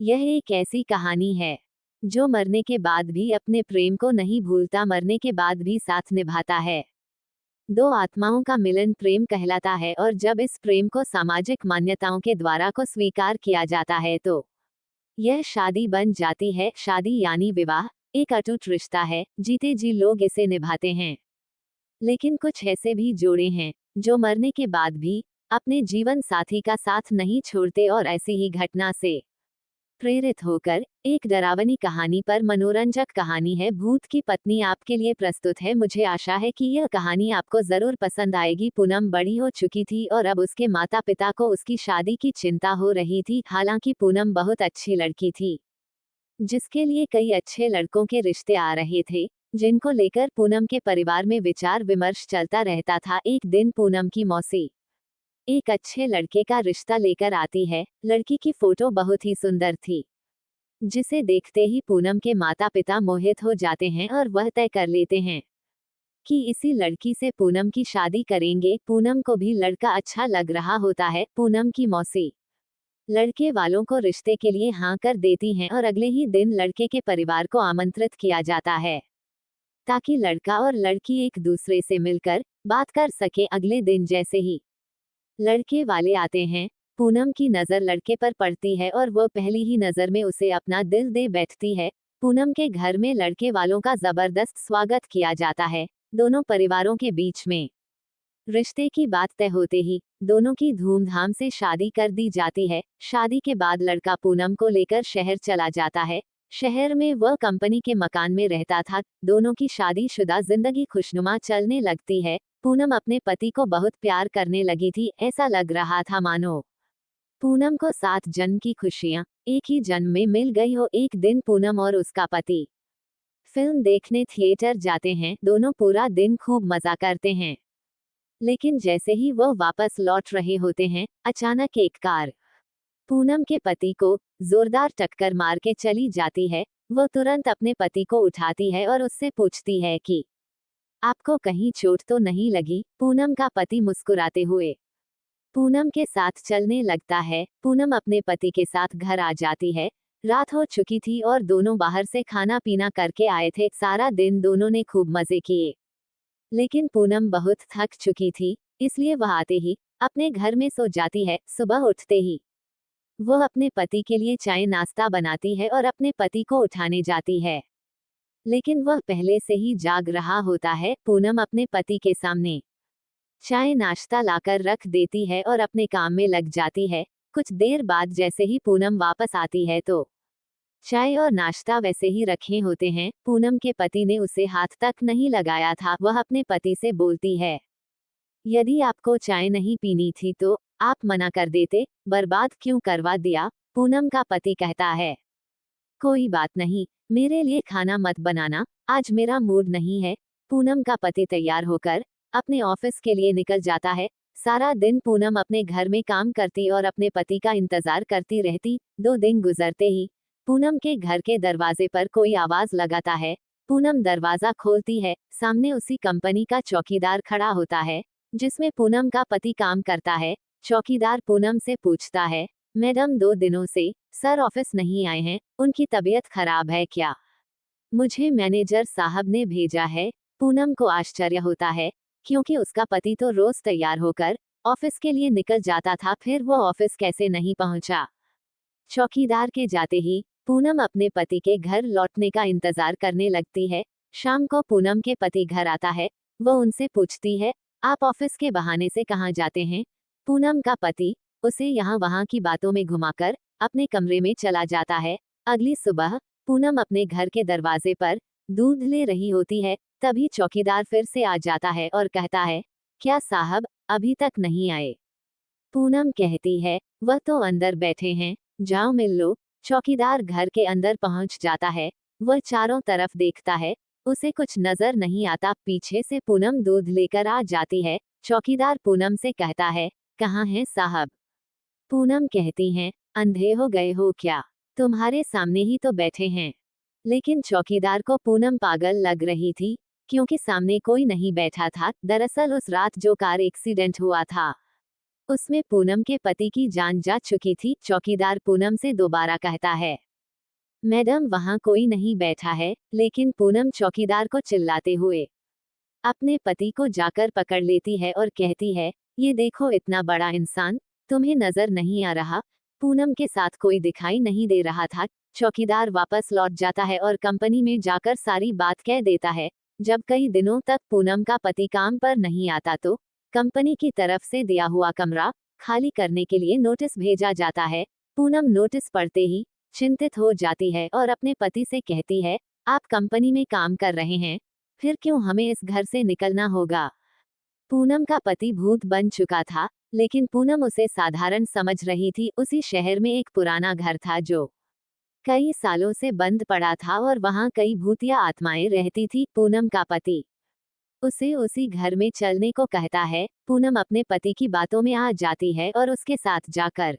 यह एक ऐसी कहानी है जो मरने के बाद भी अपने प्रेम को नहीं भूलता, मरने के बाद भी साथ निभाता है। दो आत्माओं का मिलन प्रेम कहलाता है और जब इस प्रेम को सामाजिक मान्यताओं के द्वारा को स्वीकार किया जाता है तो यह शादी बन जाती है। शादी यानी विवाह एक अटूट रिश्ता है, जीते जी लोग इसे निभाते हैं। लेकिन कुछ ऐसे भी जोड़े हैं जो मरने के बाद भी अपने जीवन साथी का साथ नहीं छोड़ते और ऐसी ही घटना से प्रेरित होकर एक डरावनी कहानी पर मनोरंजक कहानी है भूत की पत्नी आपके लिए प्रस्तुत है। मुझे आशा है कि यह कहानी आपको जरूर पसंद आएगी। पूनम बड़ी हो चुकी थी और अब उसके माता पिता को उसकी शादी की चिंता हो रही थी। हालांकि पूनम बहुत अच्छी लड़की थी जिसके लिए कई अच्छे लड़कों के रिश्ते आ रहे थे, जिनको लेकर पूनम के परिवार में विचार विमर्श चलता रहता था। एक दिन पूनम की मौसी एक अच्छे लड़के का रिश्ता लेकर आती है। लड़की की फोटो बहुत ही सुंदर थी जिसे देखते ही पूनम के माता पिता मोहित हो जाते हैं और वह तय कर लेते हैं कि इसी लड़की से पूनम की शादी करेंगे। पूनम को भी लड़का अच्छा लग रहा होता है। पूनम की मौसी लड़के वालों को रिश्ते के लिए हाँ कर देती हैं और अगले ही दिन लड़के के परिवार को आमंत्रित किया जाता है ताकि लड़का और लड़की एक दूसरे से मिलकर बात कर सके। अगले दिन जैसे ही लड़के वाले आते हैं, पूनम की नजर लड़के पर पड़ती है और वह पहली ही नजर में उसे अपना दिल दे बैठती है। पूनम के घर में लड़के वालों का जबरदस्त स्वागत किया जाता है। दोनों परिवारों के बीच में रिश्ते की बात तय होते ही दोनों की धूमधाम से शादी कर दी जाती है। शादी के बाद लड़का पूनम को लेकर शहर चला जाता है। शहर में वह कंपनी के मकान में रहता था। दोनों की शादीशुदा जिंदगी खुशनुमा चलने लगती है। पूनम अपने पति को बहुत प्यार करने लगी थी। ऐसा लग रहा था मानो पूनम को 7 जन्म की खुशियां एक ही जन्म में मिल गई हो। एक दिन पूनम और उसका पति फिल्म देखने थिएटर जाते हैं। दोनों पूरा दिन खूब मजा करते हैं, लेकिन जैसे ही वह वापस लौट रहे होते हैं, अचानक एक कार पूनम के पति को जोरदार टक्कर मार के चली जाती है। वह तुरंत अपने पति को उठाती है और उससे पूछती है कि आपको कहीं चोट तो नहीं लगी। पूनम का पति मुस्कुराते हुए पूनम के साथ चलने लगता है। पूनम अपने पति के साथ घर आ जाती है। रात हो चुकी थी और दोनों बाहर से खाना पीना करके आए थे। सारा दिन दोनों ने खूब मजे किए, लेकिन पूनम बहुत थक चुकी थी, इसलिए वह आते ही अपने घर में सो जाती है। सुबह उठते ही वह अपने पति के लिए चाय नाश्ता बनाती है और अपने पति को उठाने जाती है, लेकिन वह पहले से ही जाग रहा होता है। पूनम अपने पति के सामने चाय नाश्ता लाकर रख देती है और अपने काम में लग जाती है। कुछ देर बाद जैसे ही पूनम वापस आती है तो चाय और नाश्ता वैसे ही रखे होते हैं। पूनम के पति ने उसे हाथ तक नहीं लगाया था। वह अपने पति से बोलती है, यदि आपको चाय नहीं पीनी थी तो आप मना कर देते, बर्बाद क्यों करवा दिया। पूनम का पति कहता है, कोई बात नहीं, मेरे लिए खाना मत बनाना, आज मेरा मूड नहीं है। पूनम का पति तैयार होकर अपने ऑफिस के लिए निकल जाता है। सारा दिन पूनम अपने घर में काम करती और अपने पति का इंतजार करती रहती। 2 दिन गुजरते ही पूनम के घर के दरवाजे पर कोई आवाज लगाता है। पूनम दरवाजा खोलती है। सामने उसी कंपनी का चौकीदार खड़ा होता है जिसमें पूनम का पति काम करता है। चौकीदार पूनम से पूछता है, मैडम 2 दिनों से सर ऑफिस नहीं आए हैं, उनकी तबीयत खराब है क्या? मुझे मैनेजर साहब ने भेजा है। पूनम को आश्चर्य होता है क्योंकि उसका पति तो रोज तैयार होकर ऑफिस के लिए निकल जाता था, फिर वो ऑफिस कैसे नहीं पहुंचा। चौकीदार के जाते ही पूनम अपने पति के घर लौटने का इंतजार करने लगती है। शाम को पूनम के पति घर आता है। वो उनसे पूछती है, आप ऑफिस के बहाने से कहाँ जाते हैं? पूनम का पति उसे यहाँ वहाँ की बातों में घुमाकर अपने कमरे में चला जाता है। अगली सुबह पूनम अपने घर के दरवाजे पर दूध ले रही होती है। तभी चौकीदार फिर से आ जाता है और कहता है, क्या साहब अभी तक नहीं आए? पूनम कहती है, वह तो अंदर बैठे हैं, जाओ मिल लो। चौकीदार घर के अंदर पहुंच जाता है। वह चारों तरफ देखता है, उसे कुछ नजर नहीं आता। पीछे से पूनम दूध लेकर आ जाती है। चौकीदार पूनम से कहता है, कहाँ हैं साहब? पूनम कहती हैं, अंधे हो गए हो क्या? तुम्हारे सामने ही तो बैठे हैं। लेकिन चौकीदार को पूनम पागल लग रही थी क्योंकि सामने कोई नहीं बैठा था। दरअसल उस रात जो कार एक्सीडेंट हुआ था उसमें पूनम के पति की जान जा चुकी थी। चौकीदार पूनम से दोबारा कहता है, मैडम वहां कोई नहीं बैठा है, लेकिन पूनम चौकीदार को चिल्लाते हुए अपने पति को जाकर पकड़ लेती है और कहती है, ये देखो इतना बड़ा इंसान, तुम्हें नजर नहीं आ रहा? पूनम के साथ कोई दिखाई नहीं दे रहा था। चौकीदार वापस लौट जाता है और कंपनी में जाकर सारी बात कह देता है। जब कई दिनों तक पूनम का पति काम पर नहीं आता तो कंपनी की तरफ से दिया हुआ कमरा खाली करने के लिए नोटिस भेजा जाता है। पूनम नोटिस पढ़ते ही चिंतित हो जाती है और अपने पति से कहती है, आप कंपनी में काम कर रहे हैं, फिर क्यों हमें इस घर से निकलना होगा? पूनम का पति भूत बन चुका था, लेकिन पूनम उसे साधारण समझ रही थी। उसी शहर में एक पुराना घर था जो कई सालों से बंद पड़ा था और वहां कई भूतिया आत्माएं रहती थी। पूनम का पति उसे उसी घर में चलने को कहता है। पूनम अपने पति की बातों में आ जाती है और उसके साथ जाकर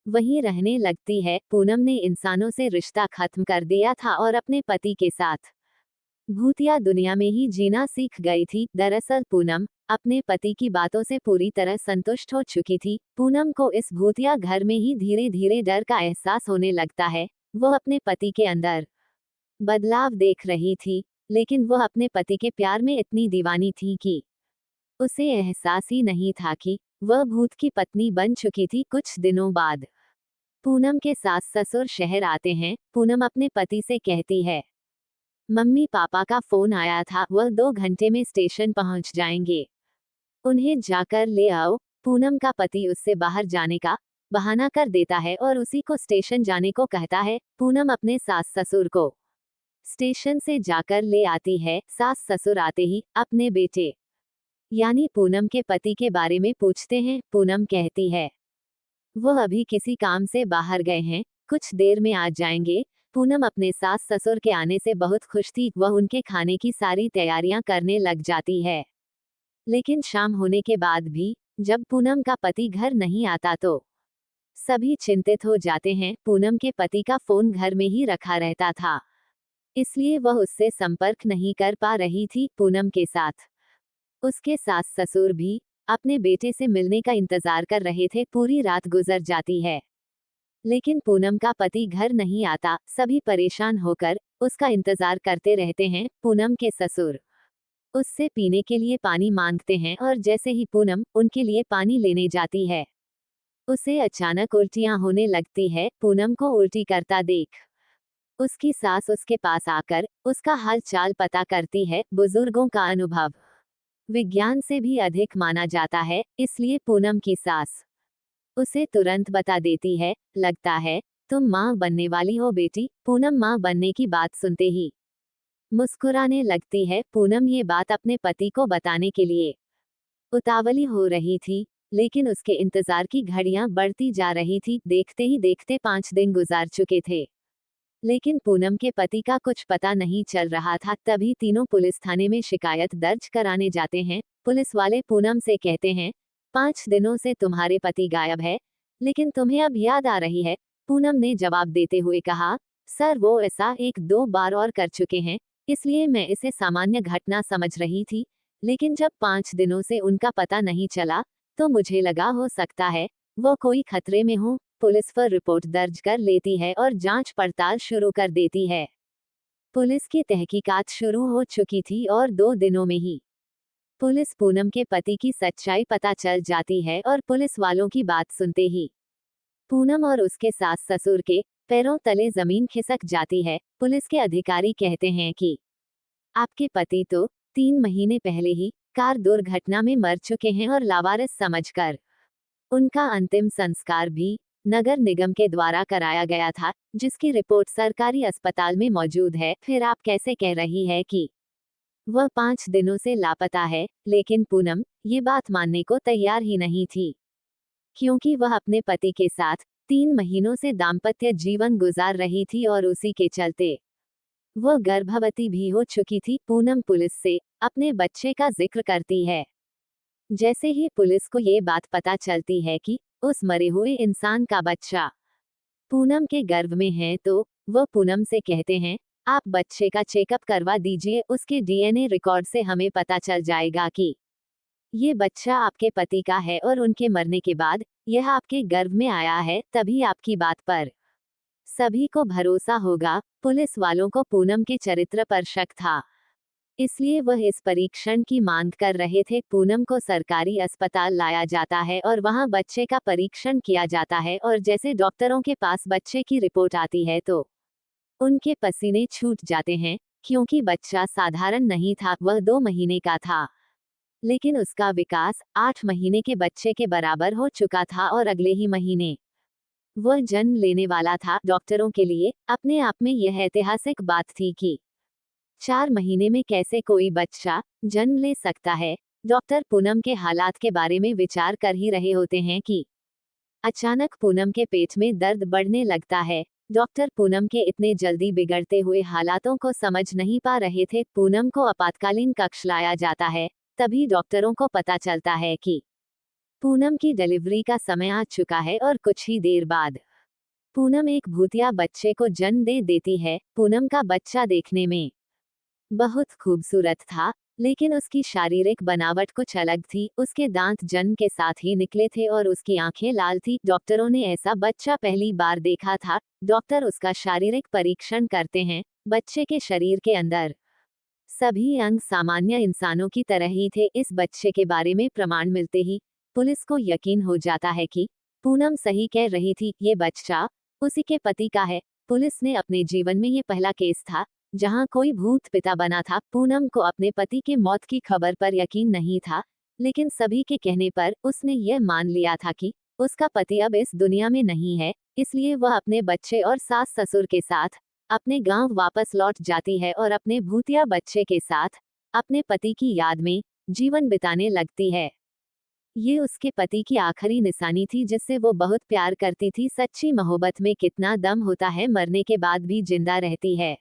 वहीं रहने लगती है। पूनम ने इंसानों से रिश्ता खत्म कर दिया था और अपने पति के साथ भूतिया दुनिया में ही जीना सीख गई थी। दरअसल पूनम अपने पति की बातों से पूरी तरह संतुष्ट हो चुकी थी। पूनम को इस भूतिया घर में ही धीरे धीरे डर का एहसास होने लगता है। वो अपने पति के अंदर बदलाव देख रही थी, लेकिन वह अपने पति के प्यार में इतनी दीवानी थी कि उसे एहसास ही नहीं था कि वह भूत की पत्नी बन चुकी थी। कुछ दिनों बाद पूनम के सास ससुर शहर आते हैं। पूनम अपने पति से कहती है, मम्मी पापा का फोन आया था, वह 2 घंटे में स्टेशन पहुंच जाएंगे, उन्हें जाकर ले आओ। पूनम का पति उससे बाहर जाने का बहाना कर देता है और उसी को स्टेशन जाने को कहता है। पूनम अपने सास ससुर को स्टेशन से जाकर ले आती है। सास ससुर आते ही अपने बेटे यानी पूनम के पति के बारे में पूछते हैं। पूनम कहती है, वो अभी किसी काम से बाहर गए हैं, कुछ देर में आ जाएंगे। पूनम अपने सास ससुर के आने से बहुत खुश थी। वह उनके खाने की सारी तैयारियां करने लग जाती है। लेकिन शाम होने के बाद भी जब पूनम का पति घर नहीं आता तो सभी चिंतित हो जाते हैं। पूनम के पति का फोन घर में ही रखा रहता था, इसलिए वह उससे संपर्क नहीं कर पा रही थी। पूनम के साथ उसके सास ससुर भी अपने बेटे से मिलने का इंतजार कर रहे थे। पूरी रात गुजर जाती है, लेकिन पूनम का पति घर नहीं आता। सभी परेशान होकर उसका इंतजार करते रहते हैं। पूनम के ससुर उससे पीने के लिए पानी मांगते हैं और जैसे ही पूनम उनके लिए पानी लेने जाती है, उसे अचानक उल्टियां होने लगती है। पूनम को उल्टी करता देख उसकी सास उसके पास आकर उसका हाल चाल पता करती है। बुजुर्गों का अनुभव विज्ञान से भी अधिक माना जाता है, इसलिए पूनम की सास उसे तुरंत बता देती है, लगता है तुम माँ बनने वाली हो बेटी। पूनम माँ बनने की बात सुनते ही मुस्कुराने लगती है। पूनम ये बात अपने पति को बताने के लिए उतावली हो रही थी, लेकिन उसके इंतजार की घड़ियां बढ़ती जा रही थी। देखते ही देखते 5 दिन गुजार चुके थे, लेकिन पूनम के पति का कुछ पता नहीं चल रहा था। तभी तीनों पुलिस थाने में शिकायत दर्ज कराने जाते हैं। पुलिस वाले पूनम से कहते हैं, 5 दिनों से तुम्हारे पति गायब है, लेकिन तुम्हें अब याद आ रही है? पूनम ने जवाब देते हुए कहा, सर वो ऐसा 1-2 बार और कर चुके हैं, इसलिए मैं इसे सामान्य घटना समझ रही थी, लेकिन जब 5 दिनों से उनका पता नहीं चला तो मुझे लगा हो सकता है वो कोई खतरे में हो। पुलिस पर रिपोर्ट दर्ज कर लेती है और जांच पड़ताल शुरू कर देती है। पुलिस की तहकीकात शुरू हो चुकी थी और 2 दिनों में ही पुलिस पूनम के पति की सच्चाई पता चल जाती है और पुलिस वालों की बात सुनते ही पूनम और उसके सास ससुर के पैरों तले जमीन खिसक जाती है। पुलिस के अधिकारी कहते हैं कि आपके पति तो 3 महीने पहले ही कार दुर्घटना में मर चुके हैं और लावारिस समझकर उनका अंतिम संस्कार भी नगर निगम के द्वारा कराया गया था, जिसकी रिपोर्ट सरकारी अस्पताल में मौजूद है। फिर आप कैसे कह रही है कि वह 5 दिनों से लापता है? लेकिन पूनम ये बात मानने को तैयार ही नहीं थी, क्योंकि वह अपने पति के साथ 3 महीनों से दाम्पत्य जीवन गुजार रही थी और उसी के चलते वह गर्भवती भी हो चुकी थी। पूनम पुलिस से अपने बच्चे का जिक्र करती है। जैसे ही पुलिस को ये बात पता चलती है कि उस मरे हुए इंसान का बच्चा पूनम के गर्भ में है, तो वह पूनम से कहते हैं, आप बच्चे का चेकअप करवा दीजिए, उसके डीएनए रिकॉर्ड से हमें पता चल जाएगा कि ये बच्चा आपके पति का है और उनके मरने के बाद यह आपके गर्भ में आया है, तभी आपकी बात पर सभी को भरोसा होगा। पुलिस वालों को पूनम के चरित्र पर शक था, इसलिए वह इस परीक्षण की मांग कर रहे थे। पूनम को सरकारी अस्पताल लाया जाता है और वहां बच्चे का परीक्षण किया जाता है, और जैसे डॉक्टरों के पास बच्चे की रिपोर्ट आती है तो उनके पसीने छूट जाते हैं, क्योंकि बच्चा साधारण नहीं था, वह 2 महीने का था। लेकिन उसका विकास 8 महीने के बच्चे के बराबर हो चुका था और अगले ही महीने वह जन्म लेने वाला था। डॉक्टरों के लिए अपने आप में यह ऐतिहासिक बात थी कि 4 महीने में कैसे कोई बच्चा जन्म ले सकता है। डॉक्टर पूनम के हालात के बारे में विचार कर ही रहे होते हैं कि अचानक पूनम के पेट में दर्द बढ़ने लगता है। डॉक्टर पूनम के इतने जल्दी बिगड़ते हुए हालातों को समझ नहीं पा रहे थे। पूनम को आपातकालीन कक्ष लाया जाता है। तभी डॉक्टरों को पता चलता है कि पूनम की डिलीवरी का समय आ चुका है और कुछ ही देर बाद पूनम एक भूतिया बच्चे को जन्म दे देती है। पूनम का बच्चा देखने में बहुत खूबसूरत था, लेकिन उसकी शारीरिक बनावट कुछ अलग थी। उसके दांत जन्म के साथ ही निकले थे और उसकी आंखें लाल थी। डॉक्टरों ने ऐसा बच्चा पहली बार देखा था। डॉक्टर उसका शारीरिक परीक्षण करते हैं। बच्चे के शरीर के अंदर सभी अंग सामान्य इंसानों की तरह ही थे। इस बच्चे के बारे में प्रमाण मिलते ही पुलिस को यकीन हो जाता है कि पूनम सही कह रही थी, ये बच्चा उसी के पति का है। पुलिस ने अपने जीवन में ये पहला केस था जहां कोई भूत पिता बना था। पूनम को अपने पति के मौत की खबर पर यकीन नहीं था, लेकिन सभी के कहने पर उसने यह मान लिया था कि उसका पति अब इस दुनिया में नहीं है। इसलिए वह अपने बच्चे और सास ससुर के साथ अपने गांव वापस लौट जाती है और अपने भूतिया बच्चे के साथ अपने पति की याद में जीवन बिताने लगती है। ये उसके पति की आखिरी निशानी थी जिससे वो बहुत प्यार करती थी। सच्ची मोहब्बत में कितना दम होता है, मरने के बाद भी जिंदा रहती है।